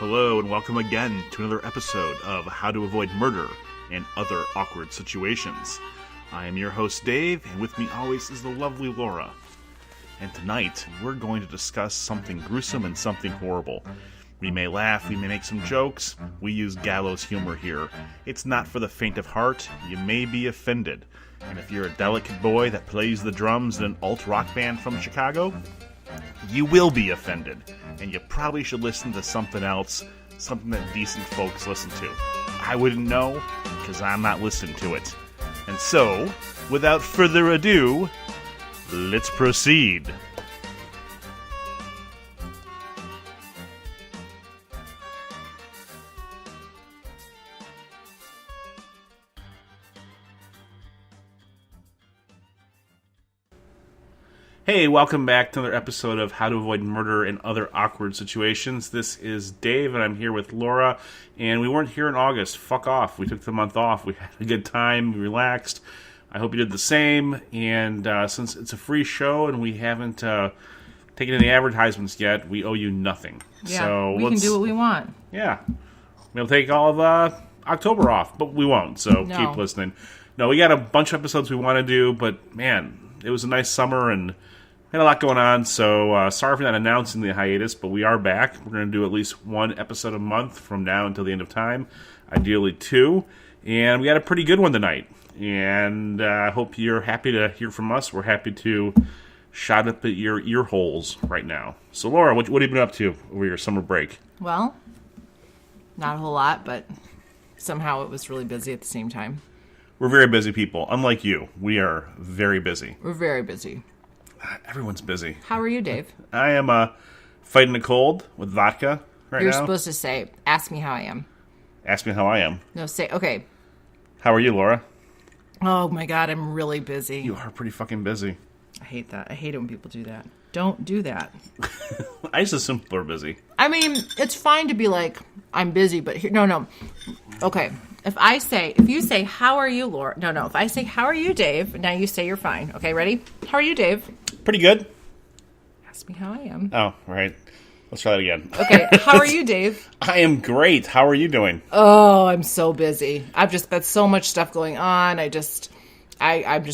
Hello and welcome again to another episode of How to Avoid Murder and Other Awkward Situations. I am your host Dave, and with me always is the lovely Laura. And tonight, we're going to discuss something gruesome and something horrible. We may laugh, we may make some jokes, we use gallows humor here. It's not for the faint of heart, you may be offended. And if you're a delicate boy that plays the drums in an alt-rock band from Chicago, you will be offended. And you probably should listen to something else, something that decent folks listen to. I wouldn't know, because I'm not listening to it. And so, without further ado, let's proceed. Hey, welcome back to another episode of How to Avoid Murder and Other Awkward Situations. This is Dave, and I'm here with Laura, and we weren't here in August. Fuck off. We took the month off. We had a good time. We relaxed. I hope you did the same, and since it's a free show and we haven't taken any advertisements yet, we owe you nothing. Yeah, so we can do what we want. Yeah. We'll take all of October off, but we won't, so keep listening. No, we got a bunch of episodes we want to do, but man, it was a nice summer and had a lot going on, so sorry for not announcing the hiatus, but we are back. We're going to do at least one episode a month from now until the end of time, ideally two, and we got a pretty good one tonight, and I hope you're happy to hear from us. We're happy to shot up at your ear holes right now. So Laura, what have you been up to over your summer break? Well, not a whole lot, but somehow it was really busy at the same time. We're very busy people. Unlike you, we are very busy. We're very busy. Everyone's busy. How are you, Dave? I am fighting a cold with vodka right now. You're supposed to say, ask me how I am. Ask me how I am. No, say, okay. How are you, Laura? Oh my God, I'm really busy. You are pretty fucking busy. I hate that. I hate it when people do that. Don't do that. I just assume people are busy. I mean, it's fine to be like, I'm busy, but here, no. Okay. If you say, how are you, Laura? No. If I say, how are you, Dave? Now you say you're fine. Okay, ready? How are you, Dave? Pretty good. Ask me how I am. Oh, right. Let's try that again. Okay, how are you, Dave? I am great. How are you doing? Oh, I'm so busy. I've just got so much stuff going on. I'm just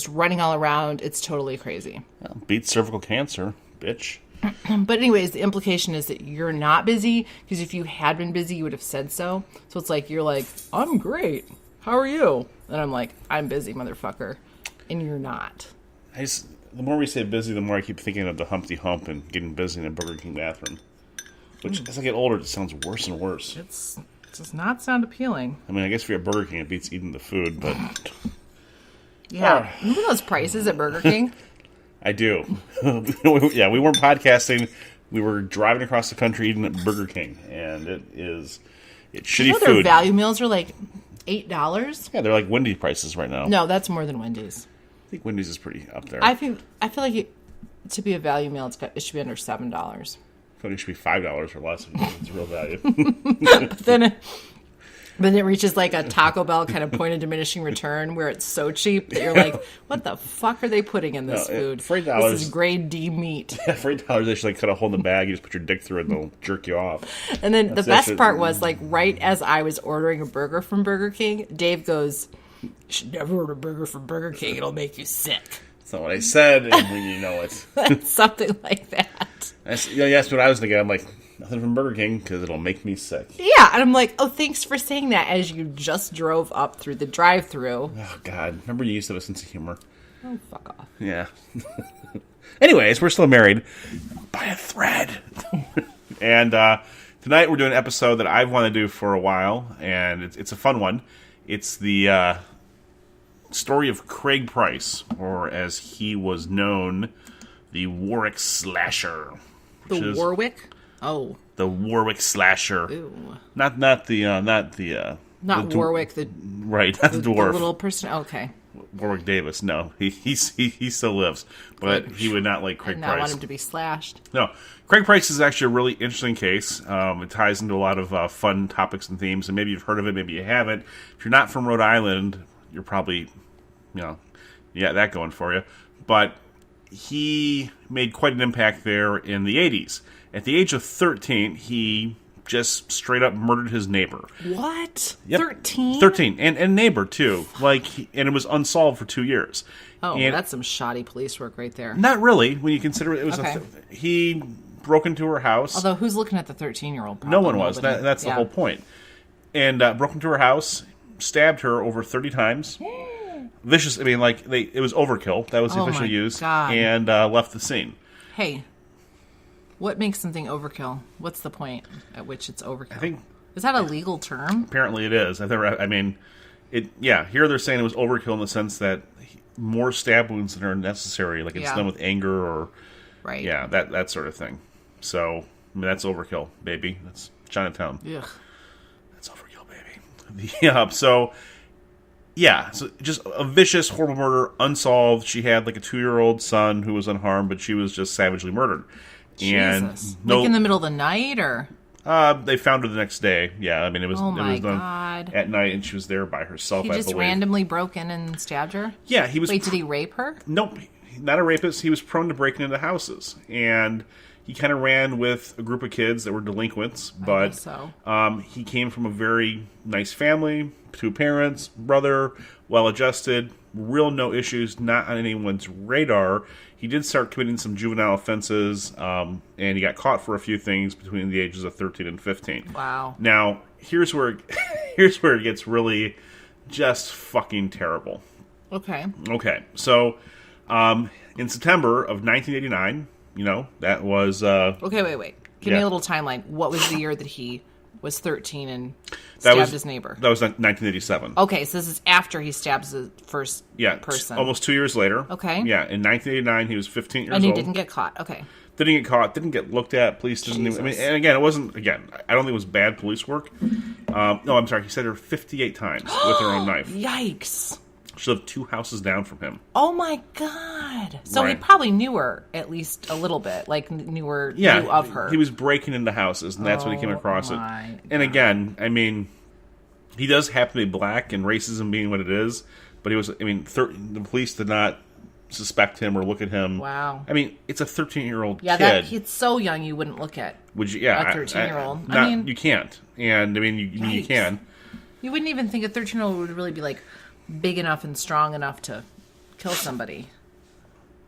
running all around. It's totally crazy. Well, beat cervical cancer, bitch. But anyways, the implication is that you're not busy, because if you had been busy, you would have said so. So it's like, you're like, I'm great. How are you? And I'm like, I'm busy, motherfucker. And you're not. The more we say busy, the more I keep thinking of the Humpty Hump and getting busy in a Burger King bathroom. Which, as I get older, it sounds worse and worse. It does not sound appealing. I mean, I guess if you're at Burger King, it beats eating the food, but... Yeah. Remember those prices at Burger King? I do. Yeah, we weren't podcasting. We were driving across the country eating at Burger King, and it's shitty food. Their value meals are like $8? Yeah, they're like Wendy's prices right now. No, that's more than Wendy's. I think Wendy's is pretty up there. I feel like to be a value meal, it should be under $7. I feel like it should be $5 or less. It's real value. But then it reaches like a Taco Bell kind of point of diminishing return where it's so cheap that you're like, what the fuck are they putting in this food? For $8, this is grade D meat. Yeah, for $8, they should like cut a hole in the bag. You just put your dick through it and they'll jerk you off. And then the best part was, like, right as I was ordering a burger from Burger King, Dave goes, you should never order a burger from Burger King. It'll make you sick. That's not what I said, and when you know it. Something like that. You asked me what I was thinking. I'm like, nothing from Burger King, because it'll make me sick. Yeah, and I'm like, oh, thanks for saying that, as you just drove up through the drive-thru. Oh, God. Remember you used to have a sense of humor. Oh, fuck off. Yeah. Anyways, we're still married by a thread. And tonight we're doing an episode that I've wanted to do for a while, and it's a fun one. It's the story of Craig Price, or as he was known, the Warwick Slasher. The Warwick? Oh. The Warwick Slasher. Ooh. Not Warwick, the right, not the dwarf. The little person. Okay. Warwick Davis. No, he still lives, but he would not like Craig Price. I want him to be slashed. No, Craig Price is actually a really interesting case. It ties into a lot of fun topics and themes, and maybe you've heard of it, maybe you haven't. If you're not from Rhode Island, you're probably, that going for you. But he made quite an impact there in the 80s. At the age of 13, he just straight up murdered his neighbor. What? Yep. 13? 13. And neighbor, too. And it was unsolved for 2 years. Oh, and that's some shoddy police work right there. not really, when you consider it was Okay. he broke into her house. Although, who's looking at the 13-year-old? No one was. That's the whole point. And broke into her house, stabbed her over 30 times. Vicious. I mean, it was overkill. That was the official use. God. And left the scene. Hey, what makes something overkill? What's the point at which it's overkill? I think is that a legal term? apparently it is. Here they're saying it was overkill in the sense that more stab wounds than are necessary, like it's done with anger or that sort of thing. So that's overkill, baby. That's Chinatown. Ugh. That's overkill, baby. So just a vicious, horrible murder, unsolved. She had like a 2-year-old son who was unharmed, but she was just savagely murdered. Jesus. Like in the middle of the night, or? They found her the next day. Yeah, I mean, it was done God. at night, and she was there by herself. He just randomly broke in and stabbed her? Yeah, he was. Wait, did he rape her? Nope, not a rapist. He was prone to breaking into houses, and he kind of ran with a group of kids that were delinquents. But he came from a very nice family, 2 parents, brother, well-adjusted, real no issues, not on anyone's radar. He did start committing some juvenile offenses, and he got caught for a few things between the ages of 13 and 15. Wow. Now, here's where it gets really just fucking terrible. Okay. So, in September of 1989, that was... Okay, wait. Give me a little timeline. What was the year that he was 13 and stabbed his neighbor? That was 1987. Okay, so this is after he stabs the first person. Almost 2 years later. Okay. Yeah, in 1989, he was 15 years old. And he didn't get caught. Okay. Didn't get caught, didn't get looked at, police didn't even... I mean, and again, it wasn't... Again, I don't think it was bad police work. No, I'm sorry, he said her 58 times with her own knife. Yikes. She lived 2 houses down from him. Oh my God. So he probably knew her at least a little bit, like knew of her. He was breaking into houses, and that's when he came across it. God. And again, I mean, he does happen to be black, and racism being what it is, but he was, I mean, the police did not suspect him or look at him. Wow. I mean, it's a 13-year-old kid. Yeah, it's so young you wouldn't look at Would you? Yeah, a 13-year-old. I mean, you can't. And, I mean, you can. You wouldn't even think a 13-year-old would really be, like, big enough and strong enough to kill somebody.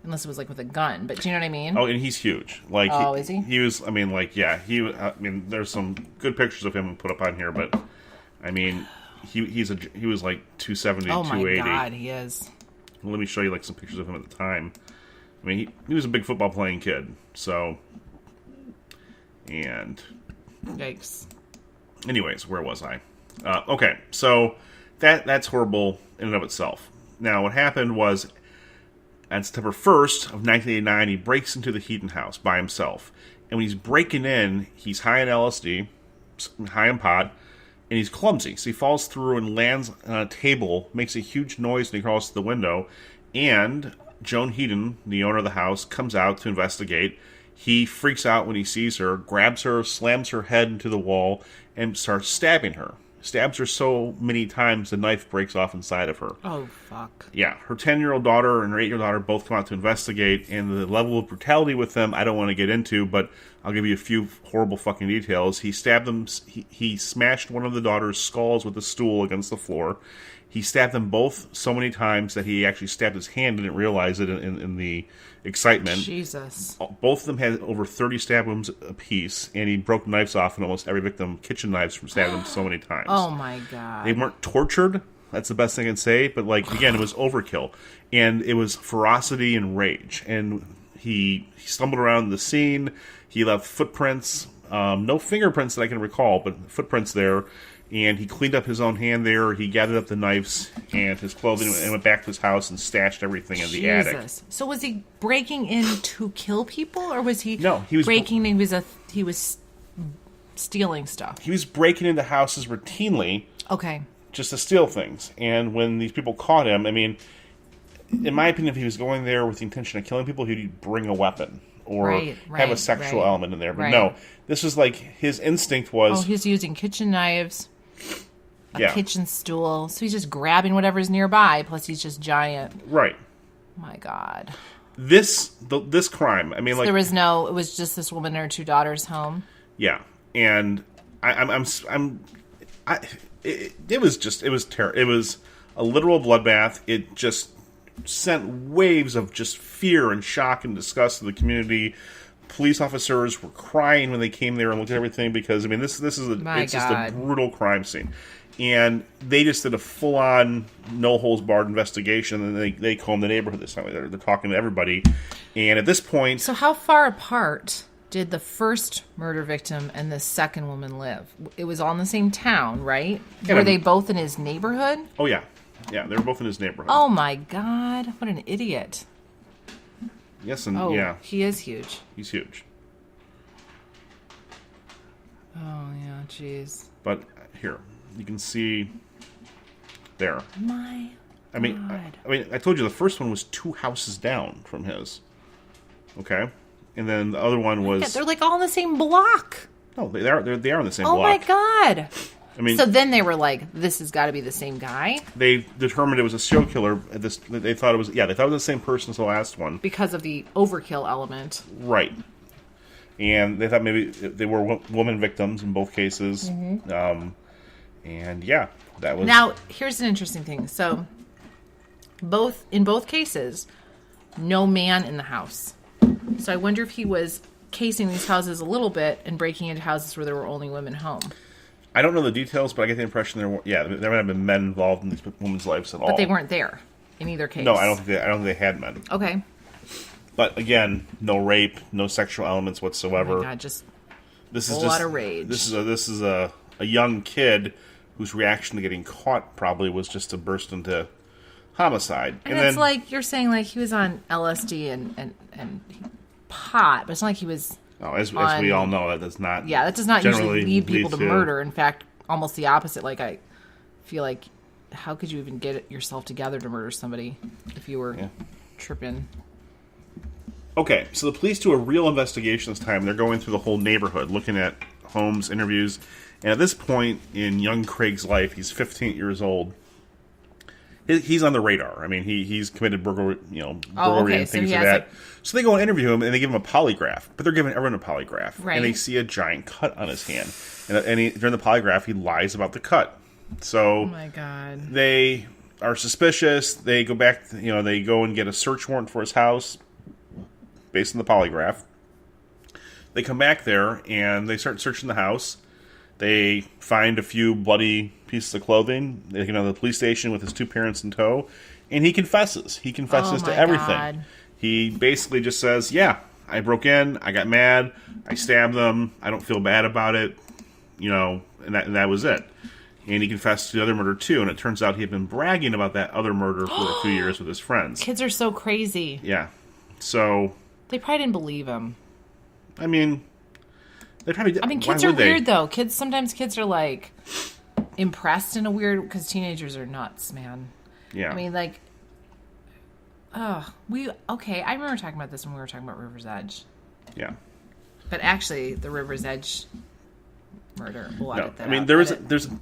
Unless it was, like, with a gun. But do you know what I mean? Oh, and he's huge. Like, is he? He was, I mean, like, yeah. There's some good pictures of him put up on here, but, I mean, he was, like, 270, 280. Oh, my God, he is. Let me show you, like, some pictures of him at the time. I mean, he was a big football-playing kid, so... And... Yikes. Anyways, where was I? Okay, so that's horrible in and of itself. Now, what happened was, on September 1st of 1989, he breaks into the Heaton house by himself. And when he's breaking in, he's high on LSD, high on pot, and he's clumsy. So he falls through and lands on a table, makes a huge noise when he crawls to the window, and Joan Heaton, the owner of the house, comes out to investigate. He freaks out when he sees her, grabs her, slams her head into the wall, and starts stabbing her. Stabs her so many times the knife breaks off inside of her. Oh, fuck. Yeah, her 10-year-old daughter and her 8-year-old daughter both come out to investigate, and the level of brutality with them I don't want to get into, but I'll give you a few horrible fucking details. He stabbed them, he smashed one of the daughter's skulls with a stool against the floor. He stabbed them both so many times that he actually stabbed his hand and didn't realize it in the excitement. Jesus. Both of them had over 30 stab wounds apiece, and he broke knives off in almost every victim, kitchen knives, from stabbing them so many times. Oh, my God. They weren't tortured. That's the best thing I can say. But, like, again, it was overkill. And it was ferocity and rage. And he stumbled around the scene. He left footprints. No fingerprints that I can recall, but footprints there. And he cleaned up his own hand there. He gathered up the knives and his clothing and went back to his house and stashed everything in the attic. So was he breaking in to kill people, or was he? No, he was breaking in. He was stealing stuff. He was breaking into houses routinely. Okay. Just to steal things. And when these people caught him, I mean, in my opinion, if he was going there with the intention of killing people, he'd bring a weapon or have a sexual element in there. But no, this was like his instinct was. Oh, he's using kitchen knives. A kitchen stool. So he's just grabbing whatever's nearby, plus he's just giant. Right. My God. This crime, I mean, so like... it was just this woman and her 2 daughters home? Yeah. And It was terrible. It was a literal bloodbath. It just sent waves of just fear and shock and disgust in the community. Police officers were crying when they came there and looked at everything because, I mean, this is just a brutal crime scene. And they just did a full-on, no-holds-barred investigation, and they combed the neighborhood this time. They're talking to everybody. And at this point... So how far apart did the first murder victim and the second woman live? It was all in the same town, right? Yeah, were they both in his neighborhood? Oh, yeah. Yeah, they were both in his neighborhood. Oh, my God. What an idiot. Yes, and yeah. He is huge. He's huge. Oh, yeah, jeez. But here, you can see there. I mean, I told you the first one was 2 houses down from his. Okay? And then the other one was... Yeah, they're like all in the same block. No, they are in the same block. Oh, my God. I mean, so then they were like, "This has got to be the same guy." They determined it was a serial killer. They thought it was the same person as the last one because of the overkill element, right? And they thought maybe they were woman victims in both cases. Mm-hmm. And yeah, that was. Now here's an interesting thing. So, in both cases, no man in the house. So I wonder if he was casing these houses a little bit and breaking into houses where there were only women home. I don't know the details, but I get the impression there might have been men involved in these women's lives at all. But they weren't there in either case. No, I don't think they had men. Okay. But again, no rape, no sexual elements whatsoever. Oh my God, just a lot of rage. This is a young kid whose reaction to getting caught probably was just to burst into homicide. And it's like you're saying, like he was on LSD and pot, but it's not like he was. No, as we all know, that does not. Yeah, that does not usually lead people to murder. In fact, almost the opposite. Like I feel like, how could you even get yourself together to murder somebody if you were tripping? Okay, so the police do a real investigation this time. They're going through the whole neighborhood, looking at homes, interviews, and at this point in young Craig's life, he's 15 years old. He's on the radar. I mean, he's committed burglary, and things like that. So they go and interview him, and they give him a polygraph. But they're giving everyone a polygraph, right. And they see a giant cut on his hand. And during the polygraph, he lies about the cut. So, oh my God, they are suspicious. They go back. They go and get a search warrant for his house, based on the polygraph. They come back there and they start searching the house. They find a few bloody pieces of clothing. They get out of the police station with his 2 parents in tow. And he confesses. He confesses to everything. God. He basically just says, yeah, I broke in. I got mad. I stabbed them. I don't feel bad about it. And that was it. And he confessed to the other murder, too. And it turns out he had been bragging about that other murder for a few years with his friends. Kids are so crazy. Yeah. So... They probably didn't believe him. I mean... They probably did. Kids are weird, though. Sometimes kids are, like, impressed in a weird... Because teenagers are nuts, man. Yeah. I mean, like... I remember talking about this when we were talking about River's Edge. Yeah. But actually, the River's Edge murder... We'll edit that out.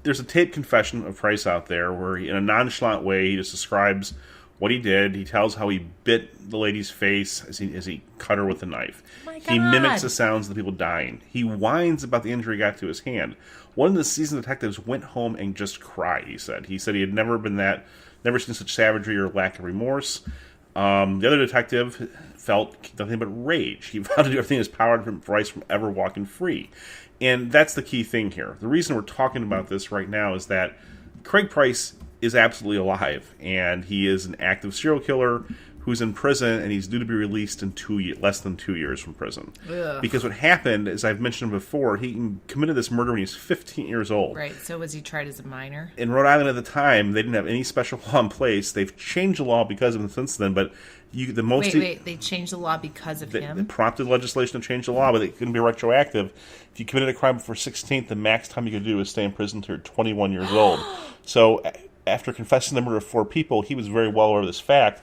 There's a taped confession of Price out there where, in a nonchalant way, he just describes what he did. He tells how he bit the lady's face as he cut her with a knife. Oh my God. He mimics the sounds of the people dying. He whines about the injury he got to his hand. One of the seasoned detectives went home and just cried, he said. He said he had never seen such savagery or lack of remorse. The other detective felt nothing but rage. He vowed to do everything in his power to prevent Price from ever walking free. And that's the key thing here. The reason we're talking about this right now is that Craig Price is absolutely alive, and he is an active serial killer who's in prison, and he's due to be released in less than 2 years from prison. Ugh. Because what happened, as I've mentioned before, he committed this murder when he was 15 years old. Right, so was he tried as a minor? In Rhode Island at the time, they didn't have any special law in place. They've changed the law because of him since then, but they changed the law because of him? They prompted legislation to change the law, but it couldn't be retroactive. If you committed a crime before 16th, the max time you could do is stay in prison until you're 21 years old. So after confessing the murder of 4 people, he was very well aware of this fact.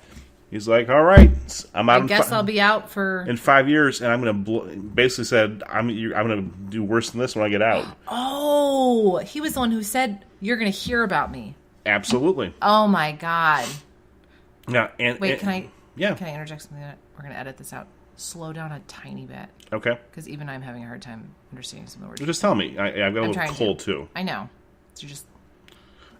He's like, all right, I'm out. I'll be out in 5 years, and I'm going to basically said I'm going to do worse than this when I get out. Oh, he was the one who said you're going to hear about me. Absolutely. Oh my God. Yeah. Wait, can I? Yeah. Can I interject something? we're going to edit this out. Slow down a tiny bit. Okay. Because even I'm having a hard time understanding some of the words. Just tell me. I've got a little cold, too. I know. So just...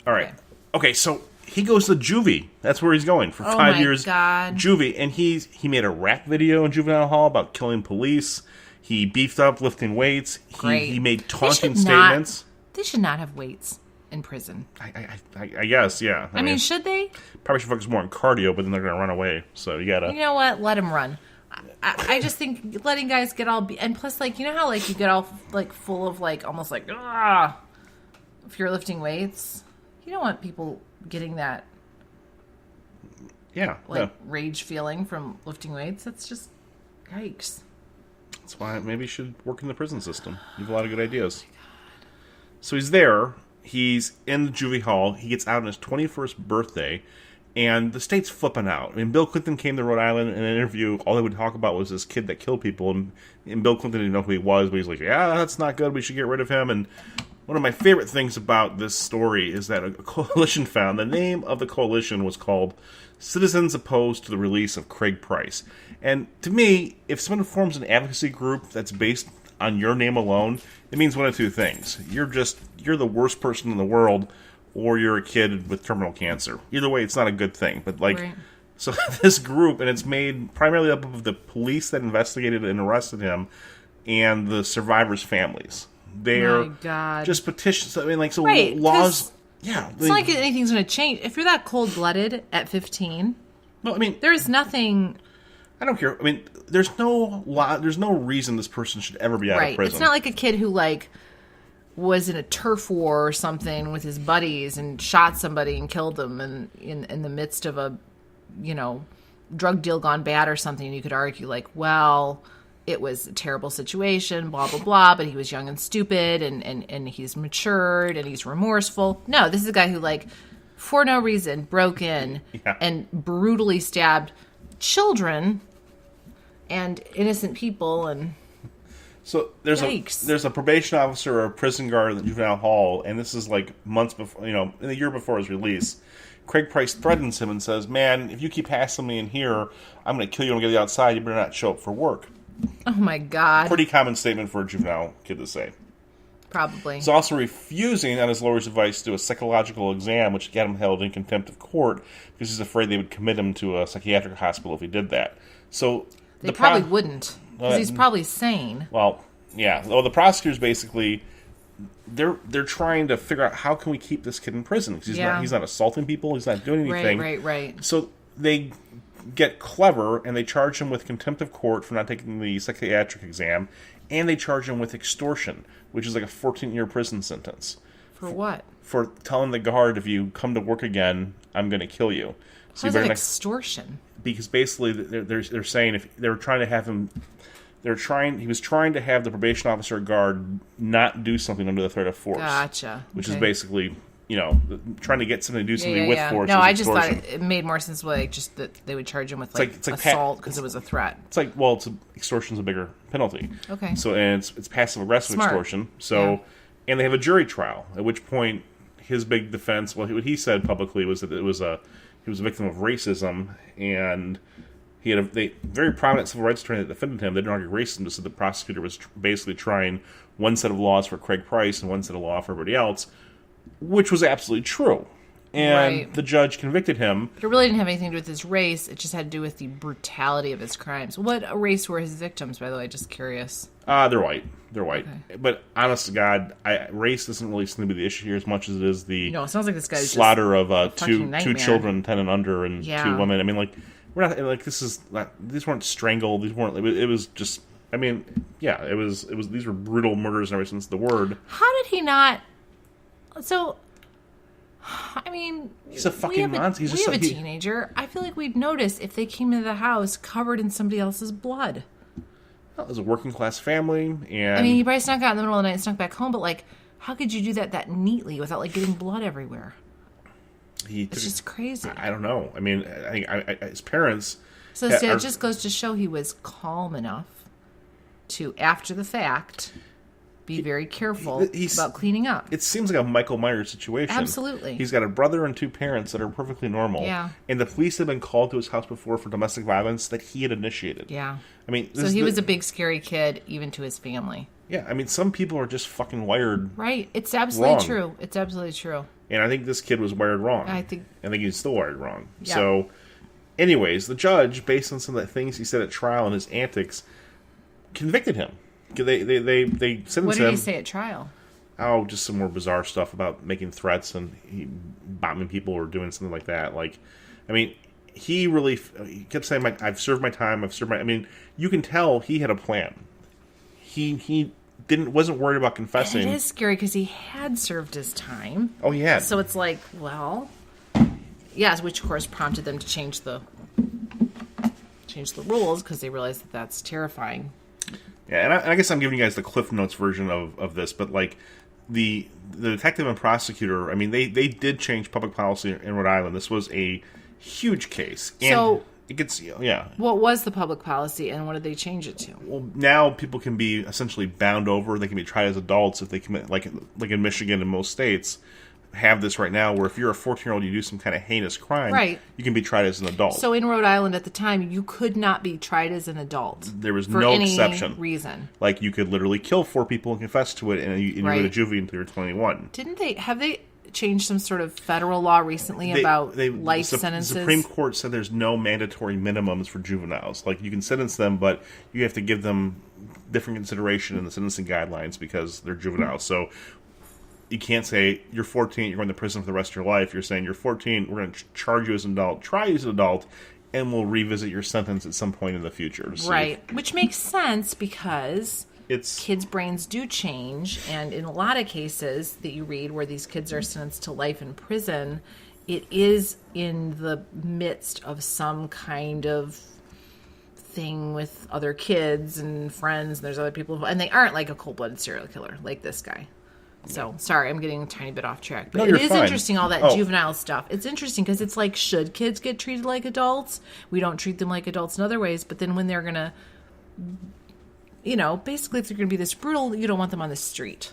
All right. Okay, so he goes to juvie. That's where he's going for 5 years. Oh, my God. Juvie. And he made a rap video in juvenile hall about killing police. He beefed up lifting weights. He made taunting statements. They should not have weights in prison. I guess, yeah. I mean, should they? Probably should focus more on cardio, but then they're going to run away. So you got to... You know what? Let them run. I just think letting guys get all... And plus, like, you know how, like, you get all, like, full of, like, almost like, if you're lifting weights? You don't want people getting that... Yeah. Rage feeling from lifting weights. That's just... Yikes. That's why maybe you should work in the prison system. You have a lot of good ideas. Oh, my God. So he's there. He's in the juvie hall. He gets out on his 21st birthday, and the state's flipping out. I mean, Bill Clinton came to Rhode Island in an interview. All they would talk about was this kid that killed people, and Bill Clinton didn't know who he was, but he's like, yeah, that's not good. We should get rid of him. And one of my favorite things about this story is that a coalition found, the name of the coalition was called Citizens Opposed to the Release of Craig Price. And to me, if someone forms an advocacy group that's based on your name alone, it means one of two things. You're the worst person in the world, or you're a kid with terminal cancer. Either way, it's not a good thing. But right. So this group, and it's made primarily up of the police that investigated and arrested him, and the survivors' families. They're just petitions. I mean, like, so right, laws. Yeah, it's not like anything's going to change. If you're that cold-blooded at 15, no, I mean, there's nothing. I don't care. I mean, there's no reason this person should ever be out of prison. It's not like a kid who, like, was in a turf war or something with his buddies and shot somebody and killed them in the midst of a, drug deal gone bad or something. You could argue, like, well, it was a terrible situation, blah, blah, blah, but he was young and stupid and he's matured and he's remorseful. No, this is a guy who, like, for no reason, broke in and brutally stabbed children and innocent people. And so there's a probation officer or a prison guard in the juvenile hall, and this is like months before, in the year before his release. Craig Price threatens him and says, man, if you keep hassling me in here, I'm going to kill you when I get outside. You better not show up for work. Oh, my God. Pretty common statement for a juvenile kid to say. Probably. He's also refusing, on his lawyer's advice, to do a psychological exam, which got him held in contempt of court because he's afraid they would commit him to a psychiatric hospital if he did that. So they probably wouldn't, because he's probably sane. Well, yeah. Well, the prosecutors basically, they're trying to figure out how can we keep this kid in prison because he's not assaulting people, he's not doing anything. Right. So they get clever and they charge him with contempt of court for not taking the psychiatric exam, and they charge him with extortion, which is like a 14-year prison sentence. For what? For telling the guard, if you come to work again, I'm going to kill you. So how's that extortion? Because basically they're saying if they were trying to have him, he was trying to have the probation officer guard not do something under the threat of force. Gotcha. Which is basically, trying to get somebody to do something with force. No, I just thought it made more sense like just that they would charge him with it's like assault because it was a threat. It's like, extortion's a bigger penalty. Okay. So and it's passive aggressive extortion. So and they have a jury trial, at which point his big defense, what he said publicly was that he was a victim of racism, and he had a very prominent civil rights attorney that defended him. They didn't argue racism, just said the prosecutor was basically trying one set of laws for Craig Price and one set of law for everybody else, which was absolutely true. And the judge convicted him. But it really didn't have anything to do with his race. It just had to do with the brutality of his crimes. What race were his victims, by the way? Just curious. They're white. Okay. But honest to God, race isn't really going to be the issue here as much as it is the it sounds like this guy's slaughter of two children, 10 and under, and 2 women. I mean, like, we're not like these weren't strangled. These weren't. It was just. I mean, yeah, it was. These were brutal murders in every sense of the word. How did he not? So, I mean, he's a fucking monster. We have a teenager. I feel like we'd notice if they came into the house covered in somebody else's blood. Well, it was a working class family, and I mean, he probably snuck out in the middle of the night and snuck back home. But like, how could you do that neatly without like getting blood everywhere? It's just crazy. I don't know. I mean, his parents. So it just goes to show he was calm enough to, after the fact, be very careful about cleaning up. It seems like a Michael Myers situation. Absolutely. He's got a brother and 2 parents that are perfectly normal. Yeah. And the police have been called to his house before for domestic violence that he had initiated. Yeah. I mean, so he was a big, scary kid, even to his family. Yeah, I mean, some people are just fucking wired right. It's absolutely wrong. true. It's absolutely true. And I think this kid was wired wrong. I think he's still wired wrong. Yeah. So, anyways, the judge, based on some of the things he said at trial and his antics, convicted him. They sentenced him. What did he say at trial? Oh, just some more bizarre stuff about making threats and bombing people or doing something like that. Like, I mean, he kept saying, like, I've served my time, I mean, you can tell he had a plan. He wasn't worried about confessing. And it is scary because he had served his time. Oh, he had. So it's like, well, yes, which of course prompted them to change the rules because they realized that that's terrifying. Yeah, and I guess I'm giving you guys the Cliff Notes version of this, but like the detective and prosecutor, I mean, they did change public policy in Rhode Island. This was a huge case. And so it gets, yeah. What was the public policy and what did they change it to? Well, now people can be essentially bound over. They can be tried as adults if they commit, like in Michigan and most states have this right now, where if you're a 14-year-old, you do some kind of heinous crime, right, you can be tried as an adult. So in Rhode Island at the time, you could not be tried as an adult. There was for no any exception. Reason. Like, you could literally kill 4 people and confess to it, and you go to juvie until you're 21. Have they changed some sort of federal law recently about life sentences? The Supreme Court said there's no mandatory minimums for juveniles. Like, you can sentence them, but you have to give them different consideration in the sentencing guidelines because they're juveniles. So you can't say you're 14, you're going to prison for the rest of your life. You're saying you're 14, we're going to charge you as an adult, try you as an adult, and we'll revisit your sentence at some point in the future. Right, which makes sense because kids' brains do change, and in a lot of cases that you read where these kids are sentenced to life in prison, it is in the midst of some kind of thing with other kids and friends, and there's other people, and they aren't like a cold-blooded serial killer like this guy. So, sorry, I'm getting a tiny bit off track. But it is interesting, all that juvenile stuff. It's interesting because it's like, should kids get treated like adults? We don't treat them like adults in other ways. But then when they're going to, basically if they're going to be this brutal, you don't want them on the street.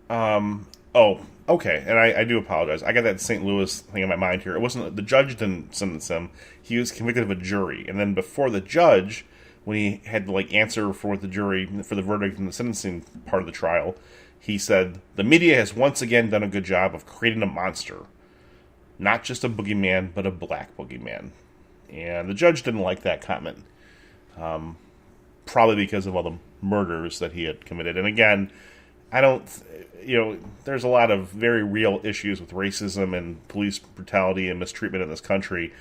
Okay. And I do apologize. I got that St. Louis thing in my mind here. It wasn't, the judge didn't sentence him. He was convicted of a jury. And then before the judge, when he had to answer for the jury for the verdict in the sentencing part of the trial, he said, "The media has once again done a good job of creating a monster. Not just a boogeyman, but a black boogeyman." And the judge didn't like that comment. Probably because of all the murders that he had committed. And again, there's a lot of very real issues with racism and police brutality and mistreatment in this country.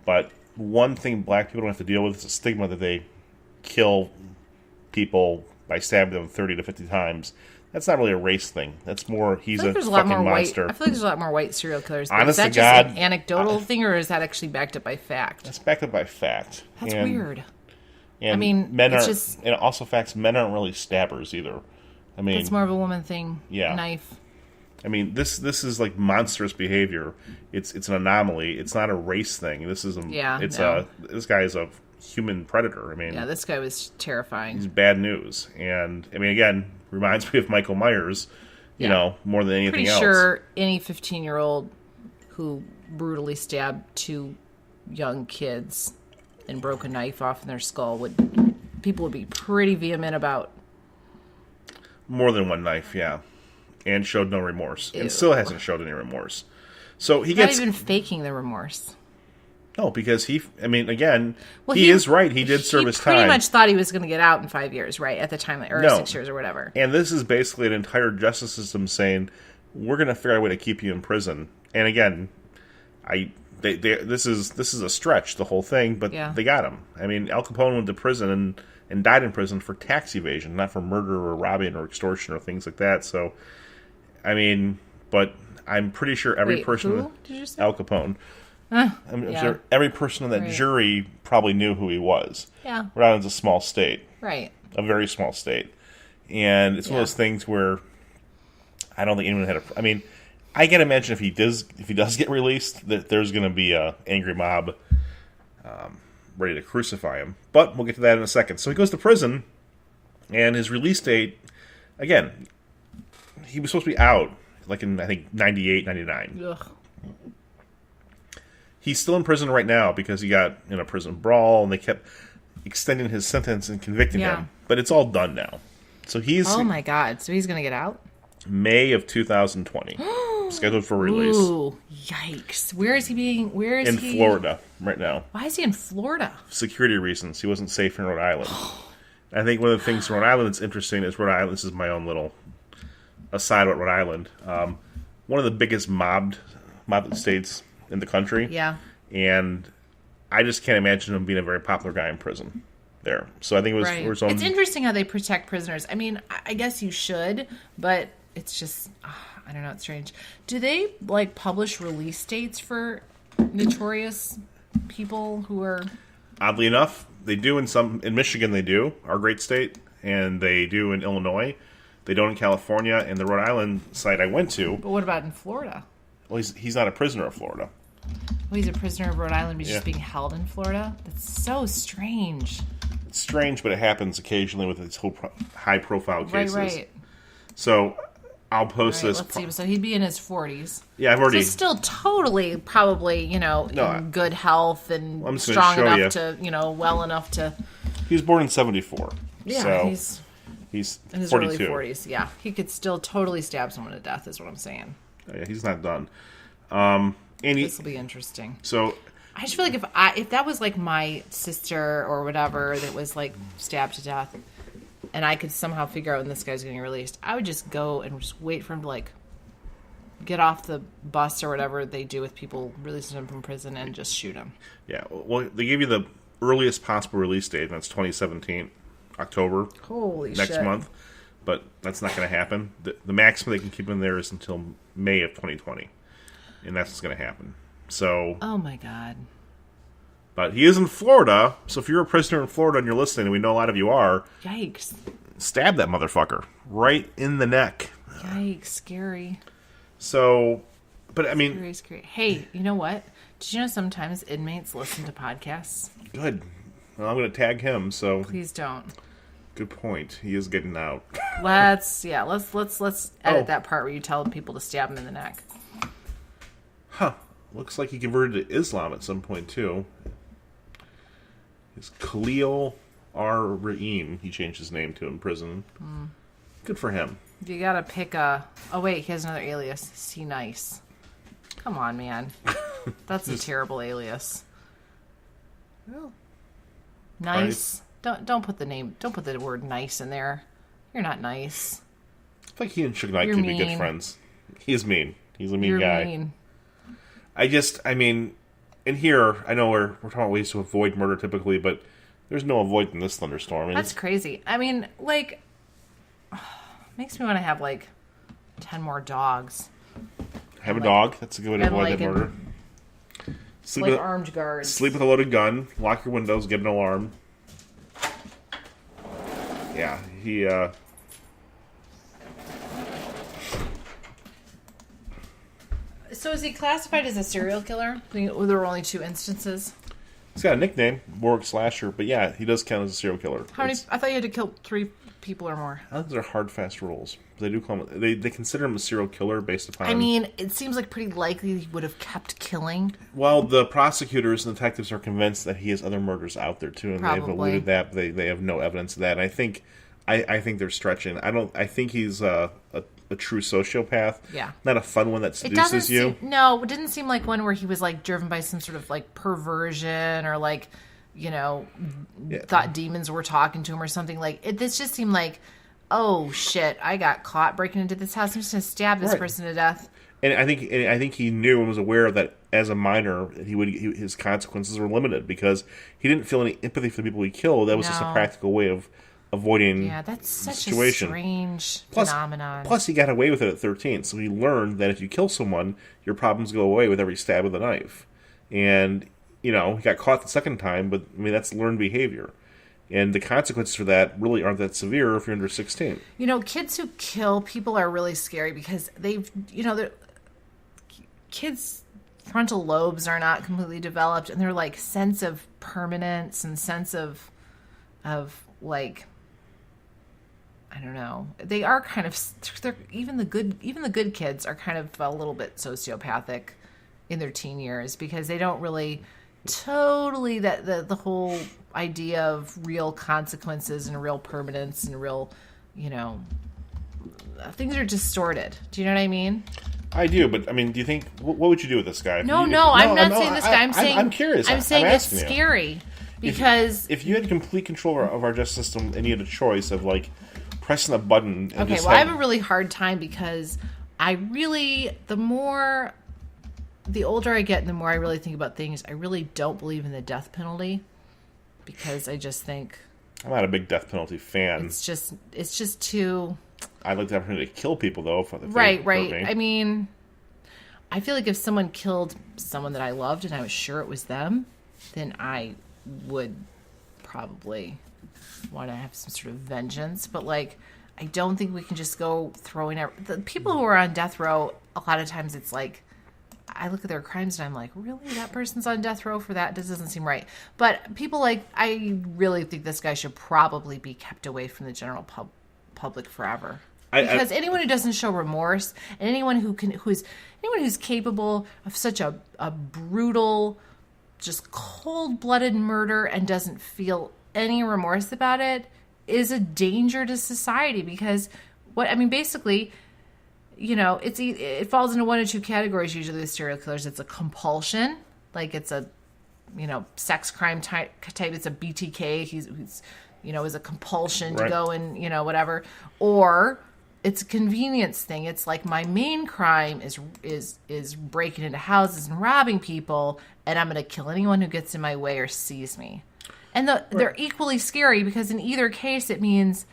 But one thing black people don't have to deal with is the stigma that they kill people by stabbing them 30 to 50 times. That's not really a race thing. That's more, he's a fucking monster. I feel like there's a lot more white serial killers. Honest is that to God, just an anecdotal thing, or is that actually backed up by fact? That's backed up by fact. That's weird. And men and also facts, men aren't really stabbers either. I mean, it's more of a woman thing. Yeah. Knife. I mean, this is like monstrous behavior. It's an anomaly. It's not a race thing. This is this guy is a human predator. I mean, yeah, this guy was terrifying. He's bad news, and I mean, again, reminds me of Michael Myers. More than anything else. Pretty sure any 15-year-old who brutally stabbed 2 young kids and broke a knife off in their skull people would be pretty vehement about. More than one knife, yeah, and showed no remorse, Ew. And still hasn't showed any remorse. So he not gets even faking the remorse. No, because he is right. He did serve his time. He pretty much thought he was going to get out in 5 years, right? At the time, or 6 years or whatever. And this is basically an entire justice system saying, we're going to figure out a way to keep you in prison. And again, this is a stretch, the whole thing, but they got him. I mean, Al Capone went to prison and died in prison for tax evasion, not for murder or robbing or extortion or things like that. So, I mean, but I'm pretty sure every person... Who did you say? Al Capone. I'm sure every person in that jury probably knew who he was. Yeah. Rhode Island's a small state. Right. A very small state. And it's one of those things where I don't think anyone had I mean, I can imagine if he does get released, that there's going to be a angry mob ready to crucify him. But we'll get to that in a second. So he goes to prison, And his release date, again, he was supposed to be out, like in, I think, 98, 99. Ugh. He's still in prison right now because he got in a prison brawl, and they kept extending his sentence and convicting him. But it's all done now. So he's... Oh, my God. So he's going to get out? May of 2020. Scheduled for release. Ooh, yikes. Where is he? In Florida right now. Why is he in Florida? Security reasons. He wasn't safe in Rhode Island. I think one of the things in Rhode Island that's interesting is Rhode Island... This is my own little aside about Rhode Island. One of the biggest mobbed states in the country. Yeah. And I just can't imagine him being a very popular guy in prison there. So I think it was right. for his own... It's interesting how they protect prisoners. I mean, I guess you should, but it's just, I don't know, it's strange. Do they, like, publish release dates for notorious people who are... Oddly enough, they do in Michigan they do, our great state, and they do in Illinois. They don't in California, and the Rhode Island site I went to... But what about in Florida? Well, he's not a prisoner of Florida. Well, he's a prisoner of Rhode Island, but he's just being held in Florida? That's so strange. It's strange, but it happens occasionally with these high-profile cases. Right. So, I'll post this... Let's see. So he'd be in his 40s. Yeah, I've already... So still totally, probably, in good health and strong enough to, well enough to... He was born in 74. Yeah, so he's in his 42. early 40s. Yeah, he could still totally stab someone to death, is what I'm saying. Yeah, he's not done. This will be interesting. So I just feel like if that was like my sister or whatever that was like stabbed to death, and I could somehow figure out when this guy's getting released, I would just go and just wait for him to like get off the bus or whatever they do with people releasing them from prison and just shoot him. Yeah, well, they gave you the earliest possible release date, and that's 2017, October. Holy next shit. month. But that's not going to happen. The maximum they can keep him there is until May of 2020. And that's what's going to happen. So... Oh, my God. But he is in Florida, so if you're a prisoner in Florida and you're listening, and we know a lot of you are... Yikes. Stab that motherfucker. Right in the neck. Yikes. Scary. So... But, I mean... Scary. Hey, you know what? Did you know sometimes inmates listen to podcasts? Good. Well, I'm going to tag him, so... Please don't. Good point. He is getting out. Let's edit that part where you tell people to stab him in the neck. Huh. Looks like he converted to Islam at some point, too. It's Khalil R. Rahim. He changed his name to in prison. Good for him. You gotta pick a... Oh, wait, he has another alias. C. Nice. Come on, man. That's a terrible alias. Well, nice. Don't put the name... Don't put the word nice in there. You're not nice. I feel like he and Suge Knight could be good friends. He is mean. He's a mean guy. Mean. I mean, in here, I know we're talking about ways to avoid murder typically, but there's no avoiding this thunderstorm. That's crazy. I mean, like, makes me want to have, like, 10 more dogs. Have a dog. That's a good way to avoid that murder. Sleep with armed guards. Sleep with a loaded gun. Lock your windows. Get an alarm. Yeah, he, So is he classified as a serial killer? There were only 2 instances. He's got a nickname, Warwick Slasher, but yeah, he does count as a serial killer. How many? I thought you had to kill 3 people or more. I think they're hard, fast rules. They do call him. They consider him a serial killer based upon. I mean, it seems like pretty likely he would have kept killing. Well, the prosecutors and detectives are convinced that he has other murders out there too, and they've eluded that. But they have no evidence of that. And I think they're stretching. I think he's a true sociopath. Yeah. Not a fun one that seduces you. No, it didn't seem like one where he was like driven by some sort of like perversion or like, thought demons were talking to him or something. Like this just seemed like, oh shit, I got caught breaking into this house. I'm just gonna stab this person to death. And I think he knew and was aware of that as a minor. His consequences were limited because he didn't feel any empathy for the people he killed. That was just a practical way of avoiding that's such situation. A strange phenomenon. Plus, he got away with it at 13, so he learned that if you kill someone, your problems go away with every stab with a knife. And, he got caught the second time, but, I mean, that's learned behavior. And the consequences for that really aren't that severe if you're under 16. Kids who kill people are really scary because kids' frontal lobes are not completely developed, and their, like, sense of permanence and sense of like... I don't know. They are kind of, even the good kids are kind of a little bit sociopathic in their teen years because they don't really totally, the whole idea of real consequences and real permanence and real, things are distorted. Do you know what I mean? I do, but I mean, do you think, what would you do with this guy? I'm not saying this guy. I'm saying, I'm curious. I'm saying it's scary because if you had complete control of our justice system and you had a choice of like pressing a button. And I have a really hard time because the older I get and the more I really think about things, I really don't believe in the death penalty because I just think I'm not a big death penalty fan. It's just too. I'd like the opportunity to kill people though. Right. I mean, I feel like if someone killed someone that I loved and I was sure it was them, then I would probably want to have some sort of vengeance. But like, I don't think we can just go throwing out the people who are on death row. A lot of times it's like, I look at their crimes and I'm like, really? That person's on death row for that? This doesn't seem right. But people like, I really think this guy should probably be kept away from the general public forever. Because anyone who doesn't show remorse and anyone who's capable of such a brutal, just cold-blooded murder and doesn't feel any remorse about it is a danger to society. Because basically, it falls into one or two categories usually with serial killers. It's a compulsion, like it's a, sex crime type. It's a BTK. He's is a compulsion to go and, whatever. Or it's a convenience thing. It's like my main crime is breaking into houses and robbing people, and I'm going to kill anyone who gets in my way or sees me. And they're equally scary because in either case it means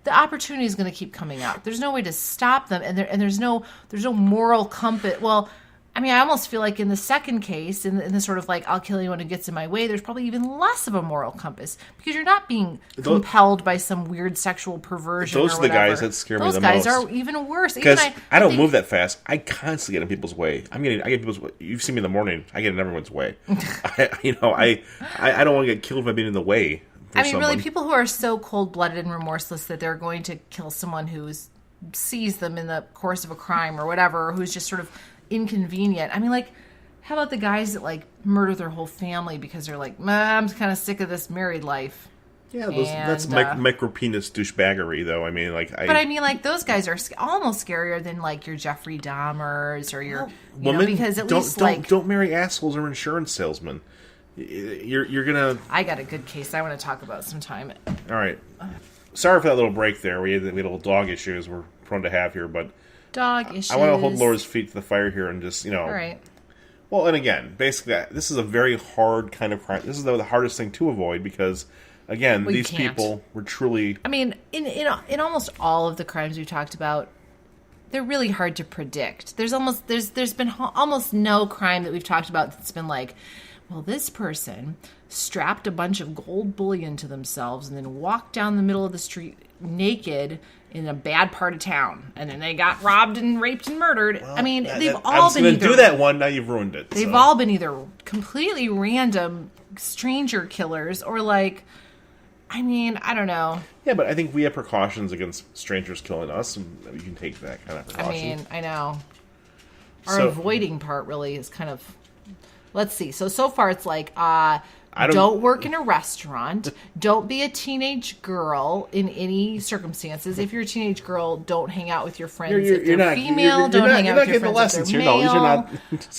the opportunity is going to keep coming up. There's no way to stop them, and there's no moral compass. Well, I almost feel like in the second case, in the sort of like I'll kill anyone who gets in my way, there's probably even less of a moral compass because you're not being compelled by some weird sexual perversion. Those are the guys that scare me the most. Those guys are even worse. Because I don't move that fast. I constantly get in people's way. I get people's way. You've seen me in the morning. I get in everyone's way. I don't want to get killed by being in the way. Really, people who are so cold-blooded and remorseless that they're going to kill someone who sees them in the course of a crime or whatever, or who's just sort of inconvenient. How about the guys that murder their whole family because they're like, I'm kind of sick of this married life. Yeah, that's micro penis douchebaggery, though. Those guys are almost scarier than your Jeffrey Dahmers or your women. Because at least don't marry assholes or insurance salesmen. You're gonna. I got a good case I want to talk about sometime. All right. Sorry for that little break there. We had little dog issues we're prone to have here, but dog issues. I want to hold Laura's feet to the fire here and just All right. Well, and again, basically, this is a very hard kind of crime. This is the hardest thing to avoid because, again, these people were truly. In almost all of the crimes we've talked about, they're really hard to predict. There's been almost no crime that we've talked about that's been like, well, this person strapped a bunch of gold bullion to themselves and then walked down the middle of the street naked in a bad part of town, and then they got robbed and raped and murdered. Well, they've all been either... do that one, now you've ruined it. They've all been either completely random stranger killers or I don't know. Yeah, but I think we have precautions against strangers killing us, and you can take that kind of precaution. I know. Our avoiding part really is kind of... Let's see. So far it's don't work in a restaurant. Don't be a teenage girl in any circumstances. If you're a teenage girl, don't hang out with your friends if they're female. Don't hang out with your friends if they're male. These are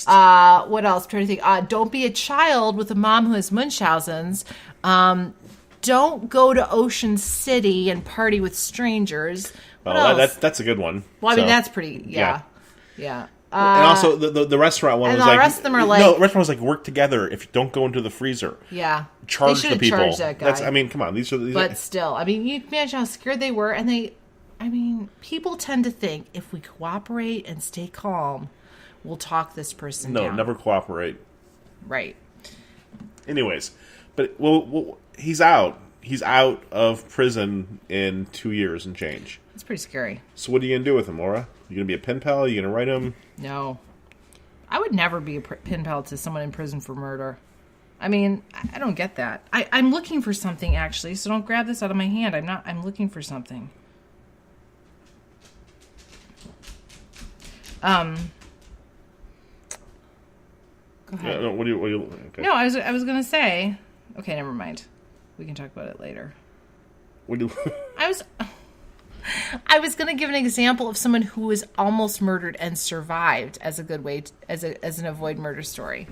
not... what else? I'm trying to think. Don't be a child with a mom who has Munchausen's. Don't go to Ocean City and party with strangers. What else? That's a good one. Well, that's pretty... Yeah. And also, the restaurant one was the rest of them are no, the restaurant was work together. If you don't go into the freezer, charge the people. Charged that guy. Come on, these are. But still, you imagine how scared they were, and people tend to think if we cooperate and stay calm, we'll talk this person down. No, never cooperate. Right. Anyways, but he's out. He's out of prison in 2 years and change. It's pretty scary. So what are you gonna do with him, Laura? You gonna be a pen pal? Are you gonna write him? No, I would never be a pen pal to someone in prison for murder. I don't get that. I'm looking for something actually, so don't grab this out of my hand. I'm looking for something. Go ahead. No, what do you okay. No, I was gonna say. Okay, never mind. We can talk about it later. What do you... I was gonna give an example of someone who was almost murdered and survived as a good way as an avoid murder story.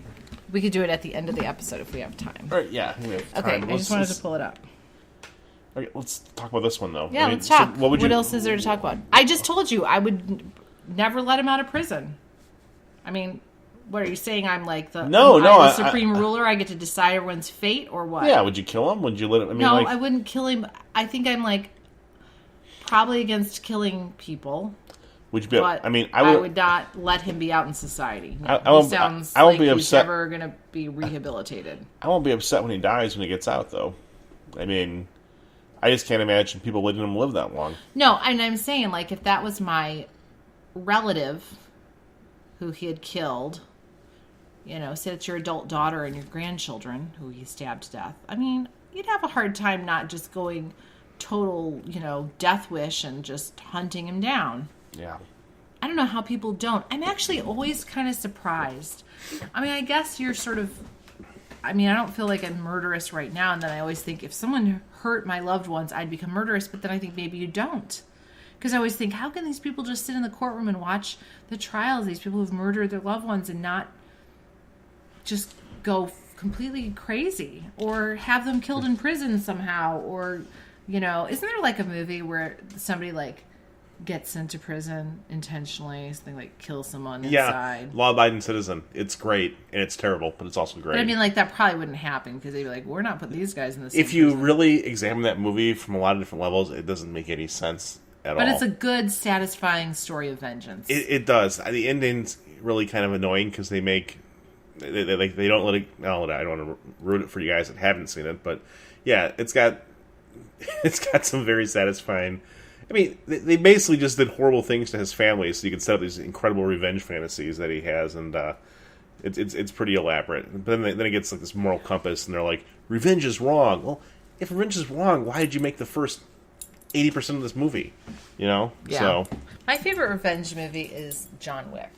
We could do it at the end of the episode if we have time. All right, yeah. We have time. Okay, I just wanted to pull it up. Okay, let's talk about this one though. Yeah, let's talk. So what else is there to talk about? I just told you I would never let him out of prison. I mean, what are you saying? I'm like the the supreme ruler. I get to decide everyone's fate, or what? Yeah. Would you kill him? Would you let him? I mean, no, I wouldn't kill him. I think I'm like probably against killing people. Would you be? But I mean, I would not let him be out in society. I won't be upset. He's never going to be rehabilitated. I won't be upset when he dies when he gets out, though. I mean, I just can't imagine people letting him live that long. No, and I'm saying, like, if that was my relative who he had killed, you know, say it's your adult daughter and your grandchildren who he stabbed to death, I mean, you'd have a hard time not just going total, you know, death wish and just hunting him down. Yeah. I don't know how people don't. I'm actually always kind of surprised. I mean, I guess you're sort of... I mean, I don't feel like I'm murderous right now, and then I always think if someone hurt my loved ones, I'd become murderous, but then I think maybe you don't. Because I always think, how can these people just sit in the courtroom and watch the trials, these people who've murdered their loved ones, and not just go completely crazy? Or have them killed in prison somehow? Or, you know, isn't there like a movie where somebody like gets sent to prison intentionally, something like kill someone inside? Yeah, law-abiding citizen. It's great, and it's terrible, but it's also great. But I mean, like, that probably wouldn't happen, because they'd be like, we're not putting these guys in the same If you prison. really examine that movie from a lot of different levels, it doesn't make any sense at all. But it's a good, satisfying story of vengeance. It does. The ending's really kind of annoying, because they don't let it... No, I don't want to ruin it for you guys that haven't seen it, but yeah, it's got some very satisfying... I mean, they basically just did horrible things to his family so you could set up these incredible revenge fantasies that he has, and it's pretty elaborate. But then it gets like this moral compass, and they're like, revenge is wrong. Well, if revenge is wrong, why did you make the first 80% of this movie? You know? Yeah. So. My favorite revenge movie is John Wick.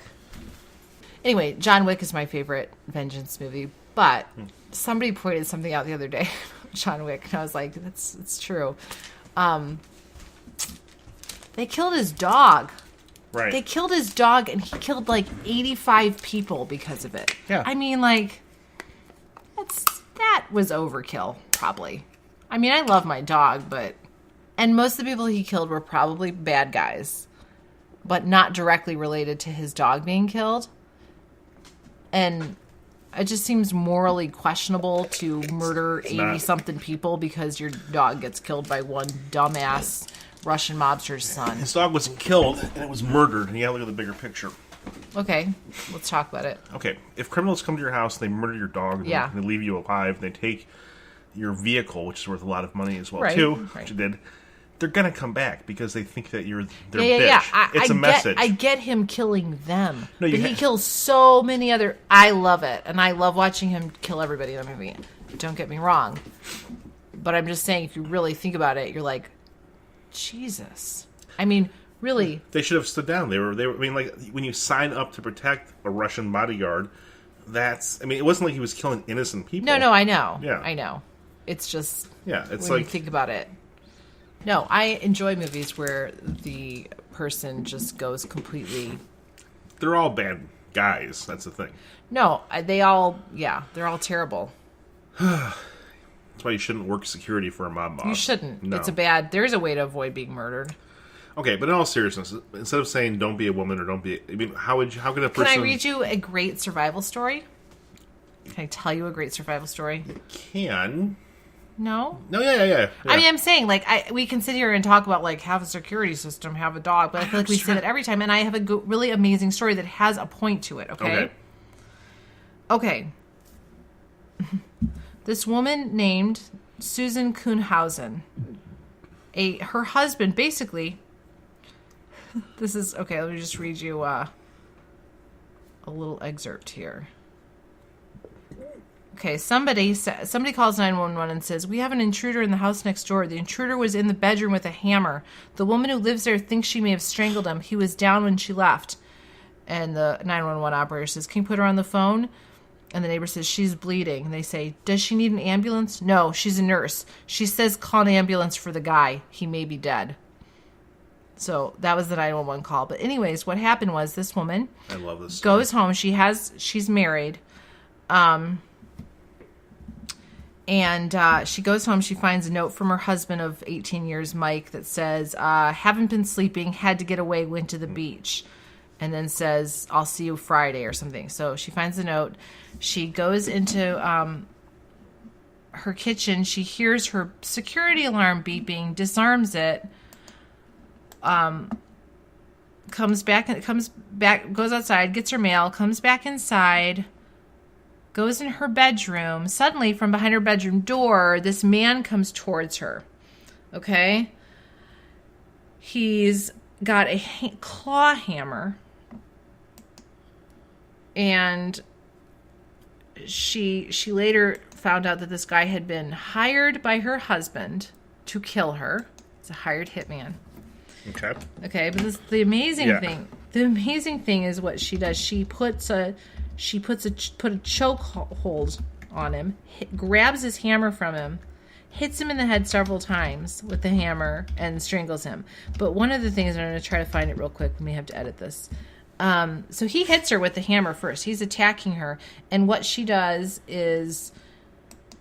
Anyway, John Wick is my favorite vengeance movie, but somebody pointed something out the other day, John Wick, and I was like, it's true. They killed his dog. Right. They killed his dog, and he killed like 85 people because of it. Yeah. I mean, like, that was overkill, probably. I mean, I love my dog, but... And most of the people he killed were probably bad guys, but not directly related to his dog being killed. And it just seems morally questionable to murder 80-something people because your dog gets killed by one dumbass Russian mobster's son. His dog wasn't killed, and it was murdered. And you gotta look at the bigger picture. Okay, let's talk about it. Okay, if criminals come to your house, they murder your dog, yeah. They leave you alive, they take your vehicle, which is worth a lot of money as well, right, too, right. which you did, they're gonna come back because they think that you're their bitch. Yeah. It's a message. I get him killing them. No, but he kills so many other... I love it, and I love watching him kill everybody in the movie. Don't get me wrong. But I'm just saying, if you really think about it, you're like, Jesus. I mean, really. They should have stood down. They were. I mean, like, when you sign up to protect a Russian bodyguard, that's... I mean, it wasn't like he was killing innocent people. No, I know. Yeah. I know. It's just... Yeah, it's when like... you think about it. No, I enjoy movies where the person just goes completely... They're all bad guys. That's the thing. No, they're all terrible. That's why you shouldn't work security for a mob boss. You shouldn't. No. There's a way to avoid being murdered. Okay, but in all seriousness, instead of saying don't be a woman or don't be... I mean, how could a person... Can I read you a great survival story? Can I tell you a great survival story? You can. No? No, yeah. I mean, I'm saying, like, we can sit here and talk about, like, have a security system, have a dog, but I feel like we say that every time, and I have a really amazing story that has a point to it, Okay. This woman named Susan Kuhnhausen, her husband, basically, this is, okay, let me just read you a little excerpt here. Okay, somebody calls 911 and says, we have an intruder in the house next door. The intruder was in the bedroom with a hammer. The woman who lives there thinks she may have strangled him. He was down when she left. And the 911 operator says, can you put her on the phone? And the neighbor says, she's bleeding. And they say, does she need an ambulance? No, she's a nurse. She says, call an ambulance for the guy. He may be dead. So that was the 911 call. But anyways, what happened was this woman I love this goes home. She's married. And she goes home. She finds a note from her husband of 18 years, Mike, that says, haven't been sleeping, had to get away, went to the beach. And then says, I'll see you Friday or something. So she finds the note. She goes into her kitchen. She hears her security alarm beeping, disarms it, comes back, goes outside, gets her mail, comes back inside, goes in her bedroom. Suddenly, from behind her bedroom door, this man comes towards her. Okay? He's got a claw hammer. And she later found out that this guy had been hired by her husband to kill her. It's a hired hitman. Okay, but the amazing thing. The amazing thing is what she does. She put a choke hold on him, grabs his hammer from him, hits him in the head several times with the hammer, and strangles him. But one of the things, I'm going to try to find it real quick. We may have to edit this. So he hits her with the hammer first. He's attacking her. And what she does is,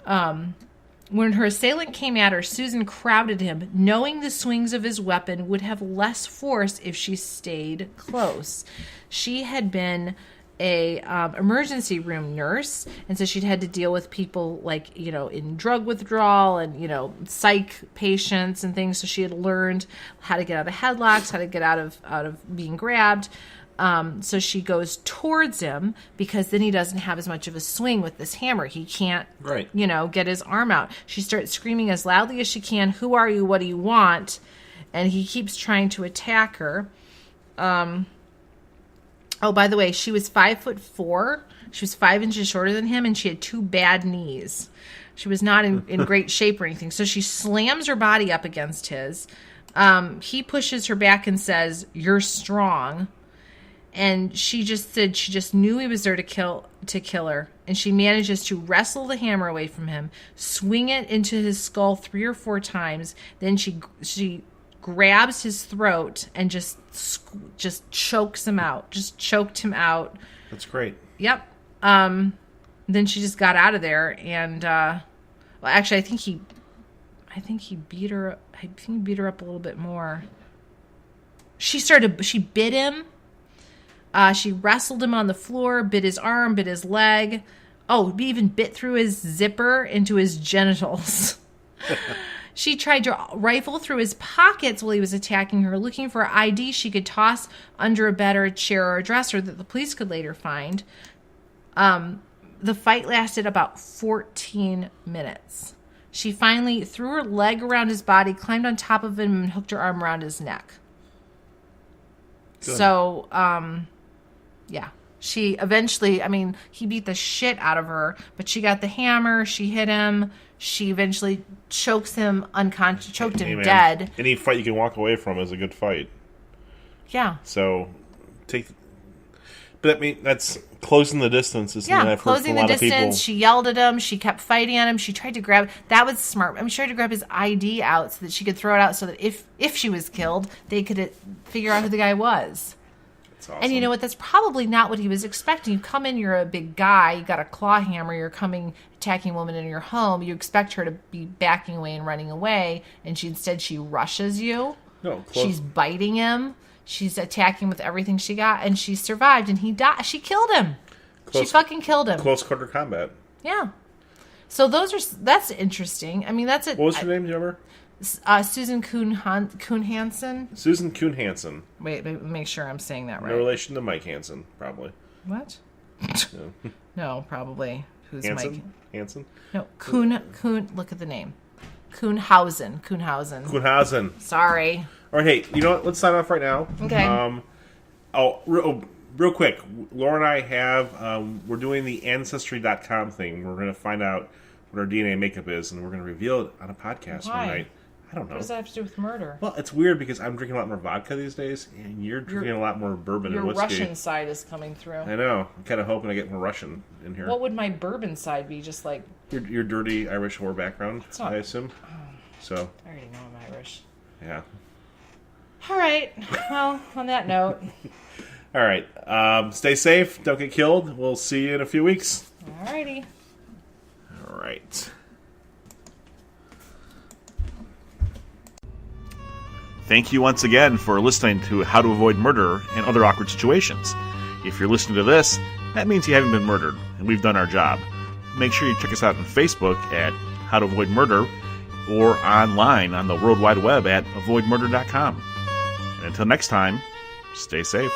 when her assailant came at her, Susan crowded him, knowing the swings of his weapon would have less force if she stayed close. She had been a emergency room nurse, and so she'd had to deal with people like, in drug withdrawal and, psych patients and things. So she had learned how to get out of headlocks, how to get out of being grabbed. So she goes towards him because then he doesn't have as much of a swing with this hammer. He can't, get his arm out. She starts screaming as loudly as she can, "Who are you? What do you want?" And he keeps trying to attack her. Oh, by the way, she was 5'4". She was 5 inches shorter than him, and she had 2 bad knees. She was not in great shape or anything. So she slams her body up against his. He pushes her back and says, "You're strong." And she just said she just knew he was there to kill her. And she manages to wrestle the hammer away from him, swing it into his skull 3 or 4 times. Then she grabs his throat and just chokes him out. Just choked him out. That's great. Yep. Then she just got out of there, and actually, I think he beat her up. I think he beat her up a little bit more. She bit him. She wrestled him on the floor, bit his arm, bit his leg. Oh, even bit through his zipper into his genitals. She tried to rifle through his pockets while he was attacking her, looking for ID she could toss under a bed or a chair or a dresser that the police could later find. The fight lasted about 14 minutes. She finally threw her leg around his body, climbed on top of him, and hooked her arm around his neck. Good. So, yeah. She eventually, he beat the shit out of her, but she got the hammer, she hit him, she eventually choked him dead. Any fight you can walk away from is a good fight. Yeah. So, that's closing the distance. Is something I've heard from a lot of people. She yelled at him, she kept fighting at him, she tried to grab, that was smart. She tried to grab his ID out so that she could throw it out so that if she was killed, they could figure out who the guy was. Awesome. And you know what? That's probably not what he was expecting. You come in, you're a big guy, you got a claw hammer, you're attacking a woman in your home. You expect her to be backing away and running away, and she rushes you. No, she's biting him. She's attacking with everything she got, and she survived, and he died. She killed him. She fucking killed him. Close quarter combat. Yeah. So that's interesting. That's it. What was her name? Do you remember? Susan Kuhn Hansen. Susan Kuhn Hansen. Wait, make sure I'm saying that right. No relation to Mike Hansen, probably. What? No, no, probably. Who's Hansen? Mike? Hansen? No, Kuhn. Look at the name. Kuhnhausen. Sorry. All right, hey, you know what? Let's sign off right now. Okay. Real quick, Laura and I have, we're doing the Ancestry.com thing. We're going to find out what our DNA makeup is, and we're going to reveal it on a podcast one night. I don't know. What does that have to do with murder? Well, it's weird because I'm drinking a lot more vodka these days, and you're drinking a lot more bourbon and Your whiskey. Russian side is coming through. I know. I'm kind of hoping I get more Russian in here. What would my bourbon side be? Just like... Your dirty Irish whore background, not... I assume. So. I already know I'm Irish. Yeah. All right. Well, on that note. All right. Stay safe. Don't get killed. We'll see you in a few weeks. All righty. All right. Thank you once again for listening to How to Avoid Murder and Other Awkward Situations. If you're listening to this, that means you haven't been murdered, and we've done our job. Make sure you check us out on Facebook at How to Avoid Murder or online on the World Wide Web at avoidmurder.com. And until next time, stay safe.